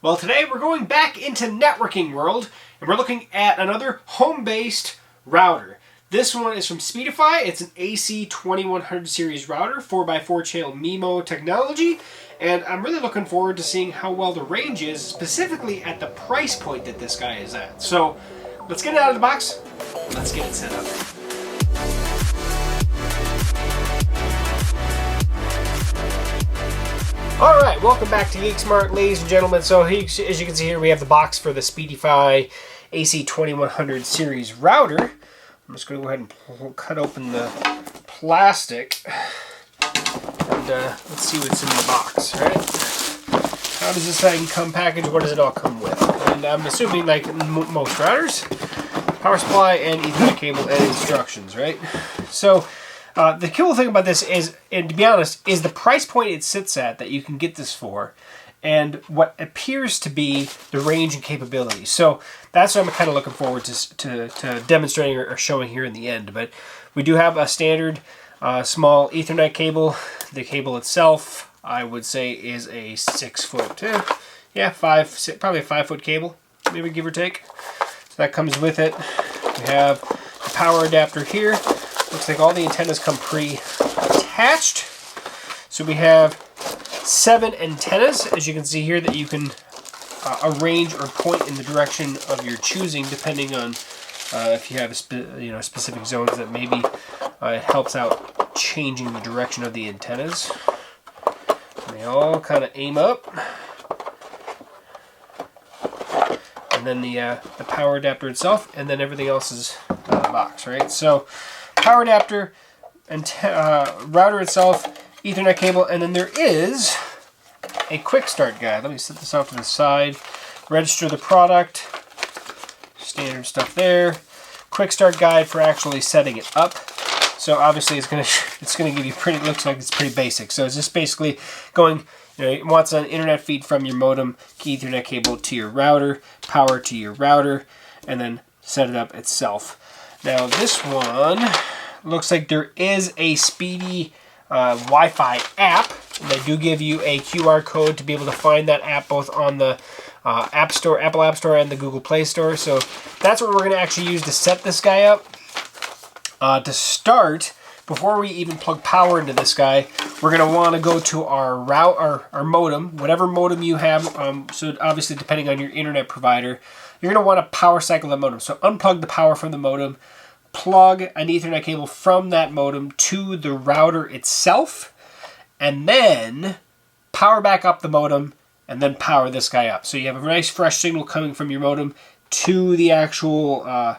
Well, today we're going back into networking world, and we're looking at another home-based router. This one is from Speedefy. It's an AC2100 series router, 4x4 channel MIMO technology, and I'm really looking forward to seeing how well the range is, specifically at the price point that this guy is at. So, let's get it out of the box. Let's get it set up. Alright, welcome back to GeekSmart, ladies and gentlemen. So as you can see here, we have the box for the Speedefy AC2100 series router. I'm just going to go ahead and cut open the plastic, and let's see what's in the box, right? How does this thing come packaged? What does it all come with? And I'm assuming, like most routers, power supply and Ethernet cable and instructions, right? So the cool thing about this is, and to be honest, is the price point it sits at that you can get this for, and what appears to be the range and capability. So that's what I'm kind of looking forward to demonstrating or showing here in the end. But we do have a standard small Ethernet cable. The cable itself, I would say, is a 6 foot, probably a 5 foot cable, maybe give or take. So that comes with it. We have the power adapter here. Looks like all the antennas come pre-attached. So we have 7 antennas, as you can see here, that you can arrange or point in the direction of your choosing, depending on if you have specific zones that maybe it helps out changing the direction of the antennas. And they all kind of aim up. And then the power adapter itself, and then everything else is in the box, right? So power adapter, and router itself, Ethernet cable, and then there is a quick start guide. Let me set this off to the side. Register the product, standard stuff there. Quick start guide for actually setting it up. So obviously it's gonna give you pretty. Looks like it's pretty basic. So it's just basically going. It wants an internet feed from your modem, Ethernet cable to your router, power to your router, and then set it up itself. Now this one looks like there is a Speedy Wi-Fi app. They do give you a QR code to be able to find that app both on the Apple App Store and the Google Play Store. So that's what we're going to actually use to set this guy up. To start, before we even plug power into this guy, we're going to want to go to our our modem, whatever modem you have. So obviously, depending on your internet provider, you're going to want to power cycle the modem. So unplug the power from the modem, plug an Ethernet cable from that modem to the router itself, and then power back up the modem, and then power this guy up. So you have a nice fresh signal coming from your modem to the actual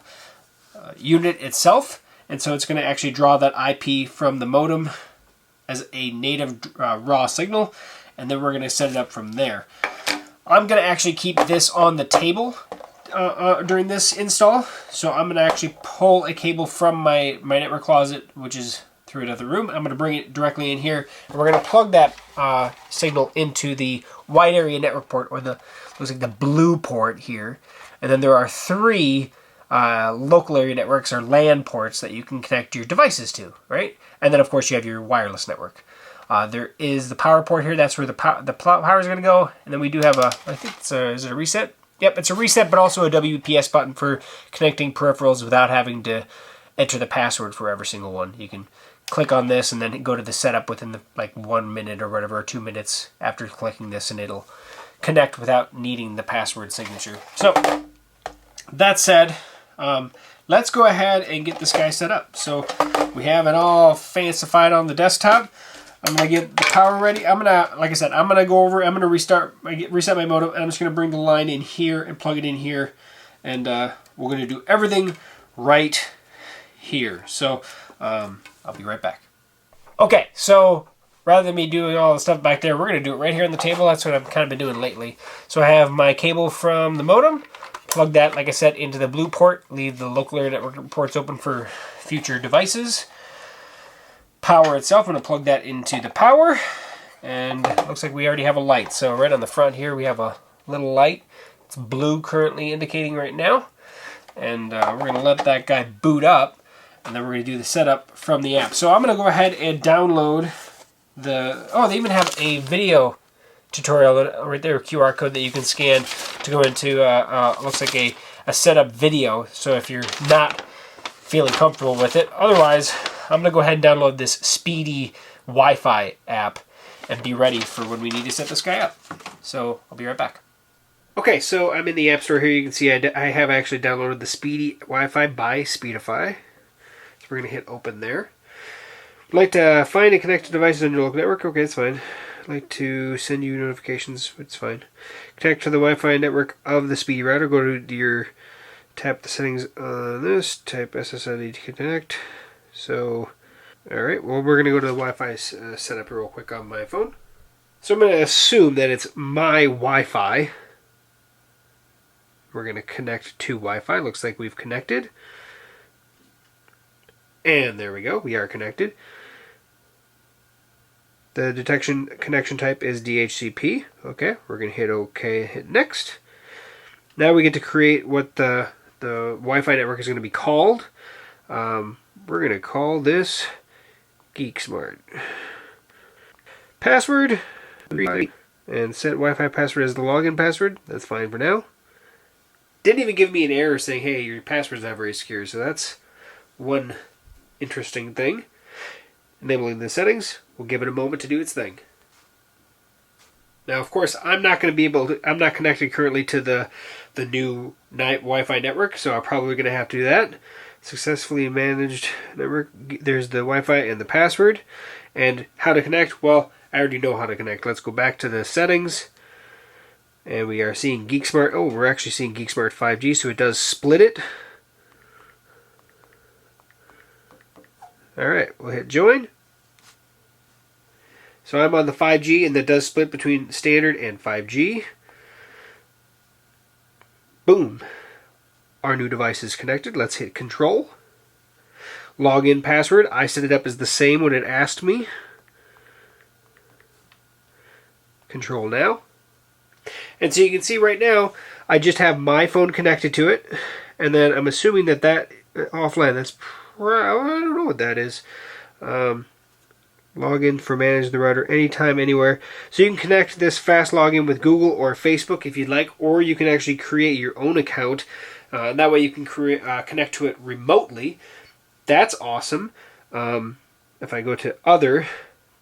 unit itself. And so it's going to actually draw that IP from the modem as a native raw signal, and then we're going to set it up from there. I'm going to actually keep this on the table during this install, so I'm going to actually pull a cable from my network closet, which is through another room. I'm going to bring it directly in here, and we're going to plug that signal into the wide area network port, or looks like the blue port here. And then there are 3 local area networks, or LAN ports, that you can connect your devices to, right? And then of course you have your wireless network. There is the power port here. That's where the power is going to go. And then we do have I think is it a reset? Yep, it's a reset, but also a WPS button for connecting peripherals without having to enter the password for every single one. You can click on this and then go to the setup within the 1 minute or whatever, or 2 minutes after clicking this, and it'll connect without needing the password signature. So that said, let's go ahead and get this guy set up. So we have it all fancified on the desktop. I'm going to get the power ready. I'm going to, like I said, I'm going to go over, I'm going to reset my modem, and I'm just going to bring the line in here and plug it in here. And we're going to do everything right here. So I'll be right back. Okay, so rather than me doing all the stuff back there, we're going to do it right here on the table. That's what I've kind of been doing lately. So I have my cable from the modem. Plug that, like I said, into the blue port. Leave the local area network ports open for future devices. Power itself, I'm going to plug that into the power. And it looks like we already have a light. So right on the front here, we have a little light. It's blue currently indicating right now. And we're going to let that guy boot up. And then we're going to do the setup from the app. So I'm going to go ahead and download the... Oh, they even have a video tutorial right there, QR code that you can scan to go into, looks like a setup video. So if you're not feeling comfortable with it, otherwise, I'm going to go ahead and download this Speedy Wi-Fi app and be ready for when we need to set this guy up. So I'll be right back. Okay, so I'm in the App Store here. You can see I have actually downloaded the Speedy Wi-Fi by Speedefy. So we're going to hit open there. I'd like to find and connect to devices on your local network. Okay, it's fine. I'd like to send you notifications. It's fine. Connect to the Wi-Fi network of the Speedy router. Go to your, tap the settings on this. Type SSID to connect. So, alright, well, we're going to go to the Wi-Fi setup real quick on my phone. So I'm going to assume that it's my Wi-Fi. We're going to connect to Wi-Fi. Looks like we've connected. And there we go. We are connected. The detection connection type is DHCP. Okay, we're going to hit OK, hit next. Now we get to create what the Wi-Fi network is going to be called. We're going to call this GeekSmart. Password. And set Wi-Fi password as the login password. That's fine for now. Didn't even give me an error saying, hey, your password's not very secure. So that's one interesting thing. Enabling the settings. We'll give it a moment to do its thing. Now, of course, I'm not going to be able to, I'm not connected currently to the new Wi-Fi network, so I'm probably going to have to do that. Successfully managed network. There's the Wi-Fi and the password. And how to connect? Well, I already know how to connect. Let's go back to the settings. And we are seeing GeekSmart. Oh, we're actually seeing GeekSmart 5G, so it does split it. Alright, we'll hit join. So I'm on the 5G, and that does split between standard and 5G. Boom. Our new device is connected. Let's hit control. Login password. I set it up as the same when it asked me. Control now. And so you can see right now, I just have my phone connected to it. And then I'm assuming that offline, that's, I don't know what that is. Login for manage the router anytime, anywhere. So you can connect this fast login with Google or Facebook if you'd like, or you can actually create your own account. That way you can connect to it remotely. That's awesome. If I go to other,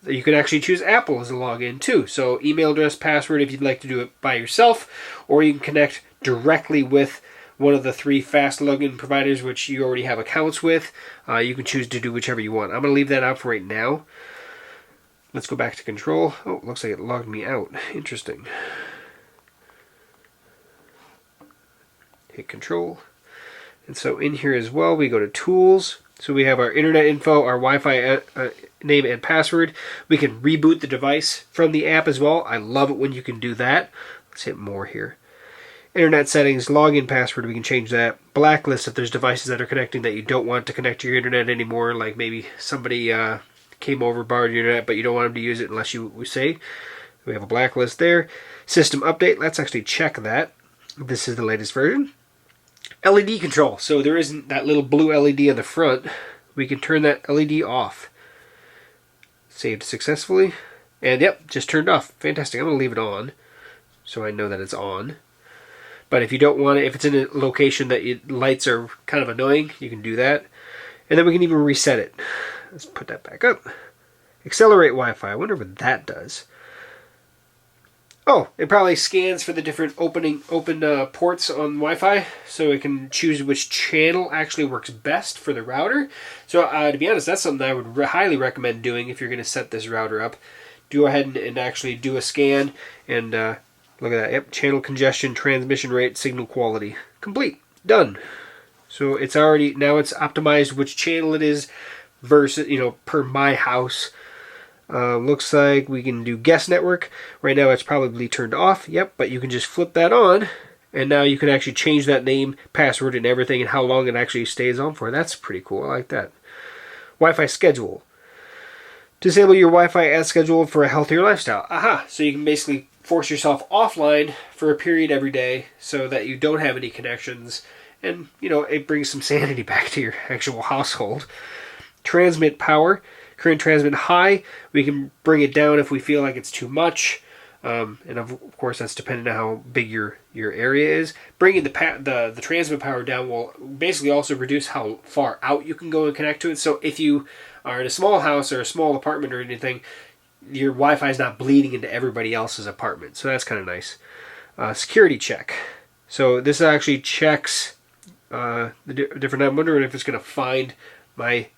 you can actually choose Apple as a login too. So email address, password if you'd like to do it by yourself, or you can connect directly with one of the 3 fast login providers which you already have accounts with. You can choose to do whichever you want. I'm going to leave that out for right now. Let's go back to control. Oh, looks like it logged me out. Interesting. Hit control. And so in here as well, we go to tools. So we have our internet info, our Wi-Fi name and password. We can reboot the device from the app as well. I love it when you can do that. Let's hit more here. Internet settings, login password, we can change that. Blacklist if there's devices that are connecting that you don't want to connect to your internet anymore, like maybe somebody came over, borrowed your internet, but you don't want them to use it unless we say. We have a blacklist there. System update, let's actually check that. This is the latest version. LED control, so there isn't that little blue LED on the front. We can turn that LED off. Saved successfully. And yep, just turned off. Fantastic. I'm going to leave it on so I know that it's on. But if you don't want it, if it's in a location that lights are kind of annoying, you can do that. And then we can even reset it. Let's put that back up. Accelerate Wi-Fi. I wonder what that does. Oh, it probably scans for the different open ports on Wi-Fi, so it can choose which channel actually works best for the router. So to be honest, that's something I would highly recommend doing if you're going to set this router up. Go ahead and actually do a scan, and look at that. Yep, channel congestion, transmission rate, signal quality. Complete. Done. So it's already, now it's optimized which channel it is versus, per my house. Looks like we can do guest network. Right now it's probably turned off. Yep, but you can just flip that on, and now you can actually change that name, password, and everything, and how long it actually stays on for. That's pretty cool. I like that. Wi-Fi schedule. Disable your Wi-Fi as scheduled for a healthier lifestyle. Aha! So you can basically force yourself offline for a period every day so that you don't have any connections, and it brings some sanity back to your actual household. Transmit power. Current transmit high. We can bring it down if we feel like it's too much. And of course that's dependent on how big your area is. Bringing the transmit power down will basically also reduce how far out you can go and connect to it. So if you are in a small house or a small apartment or anything, your Wi-Fi is not bleeding into everybody else's apartment. So that's kind of nice. Security check. So this actually checks the different. I'm wondering if it's going to find my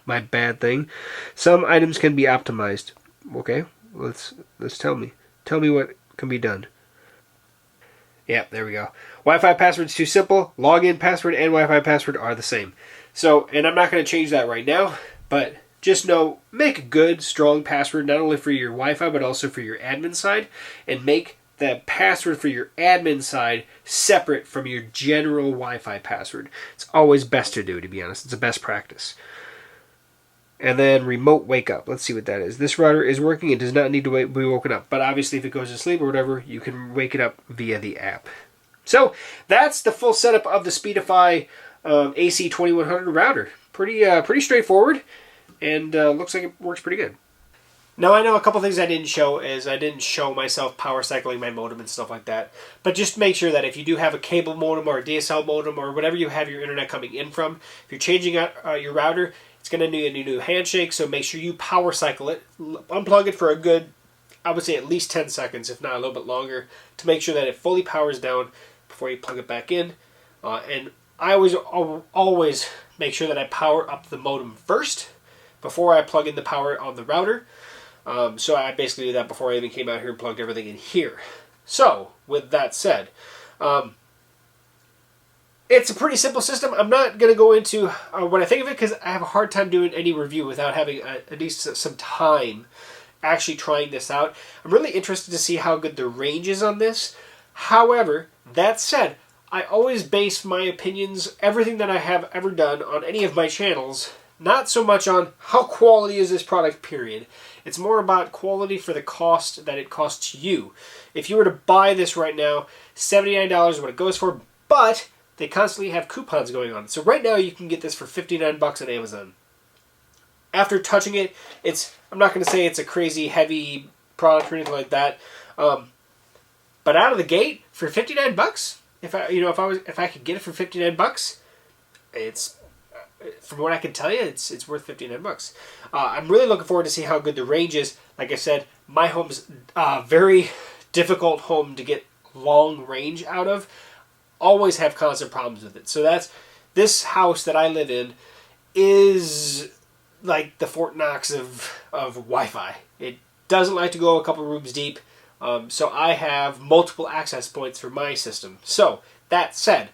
my bad thing. Some items can be optimized. Okay, let's tell me what can be done. Yeah, there we go. Wi-Fi password's too simple. Login password and Wi-Fi password are the same. So, and I'm not going to change that right now, but just know, make a good, strong password, not only for your Wi-Fi, but also for your admin side, and make the password for your admin side separate from your general Wi-Fi password. It's always best to do, to be honest. It's a best practice. And then remote wake up. Let's see what that is. This router is working. It does not need to be woken up. But obviously if it goes to sleep or whatever, you can wake it up via the app. So that's the full setup of the Speedefy AC2100 router. Pretty straightforward. And looks like it works pretty good. Now I know a couple things I didn't show is I didn't show myself power cycling my modem and stuff like that. But just make sure that if you do have a cable modem or a DSL modem or whatever you have your internet coming in from, if you're changing out your router, it's going to need a new handshake. So make sure you power cycle it, unplug it for a good, I would say at least 10 seconds, if not a little bit longer, to make sure that it fully powers down before you plug it back in. And I always make sure that I power up the modem first before I plug in the power on the router. So I basically did that before I even came out here and plugged everything in here. So, with that said, it's a pretty simple system. I'm not going to go into what I think of it because I have a hard time doing any review without having at least some time actually trying this out. I'm really interested to see how good the range is on this. However, that said, I always base my opinions, everything that I have ever done on any of my channels, not so much on how quality is this product, period. It's more about quality for the cost that it costs you. If you were to buy this right now, $79 is what it goes for, but they constantly have coupons going on. So right now you can get this for $59 on Amazon. After touching it, I'm not going to say it's a crazy heavy product or anything like that. But out of the gate, for $59, if I could get it for $59, it's, from what I can tell you, it's worth $59. I'm really looking forward to see how good the range is. Like I said, my home's a very difficult home to get long range out of. Always have constant problems with it. So this house that I live in is like the Fort Knox of Wi-Fi. It doesn't like to go a couple rooms deep. So I have multiple access points for my system. So that said,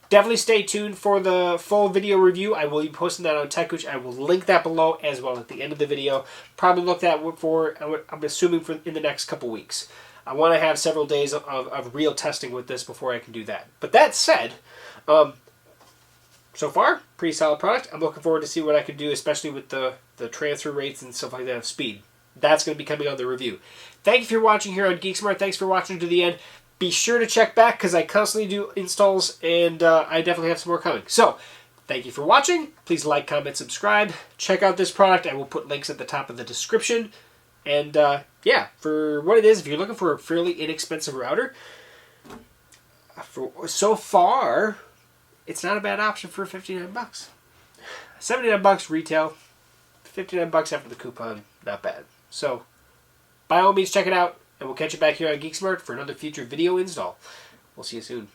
definitely stay tuned for the full video review. I will be posting that on TechCouch. I will link that below as well at the end of the video. Probably look that for, I'm assuming, for in the next couple weeks. I want to have several days of real testing with this before I can do that. But that said, so far, pretty solid product. I'm looking forward to see what I can do, especially with the transfer rates and stuff like that of speed. That's going to be coming on the review. Thank you for watching here on GeekSmart. Thanks for watching to the end. Be sure to check back because I constantly do installs and I definitely have some more coming. So, thank you for watching. Please like, comment, subscribe. Check out this product. I will put links at the top of the description. And yeah, for what it is, if you're looking for a fairly inexpensive router, so far, it's not a bad option for $59. $79 retail, $59 after the coupon, not bad. So, by all means, check it out, and we'll catch you back here on GeekSmart for another future video install. We'll see you soon.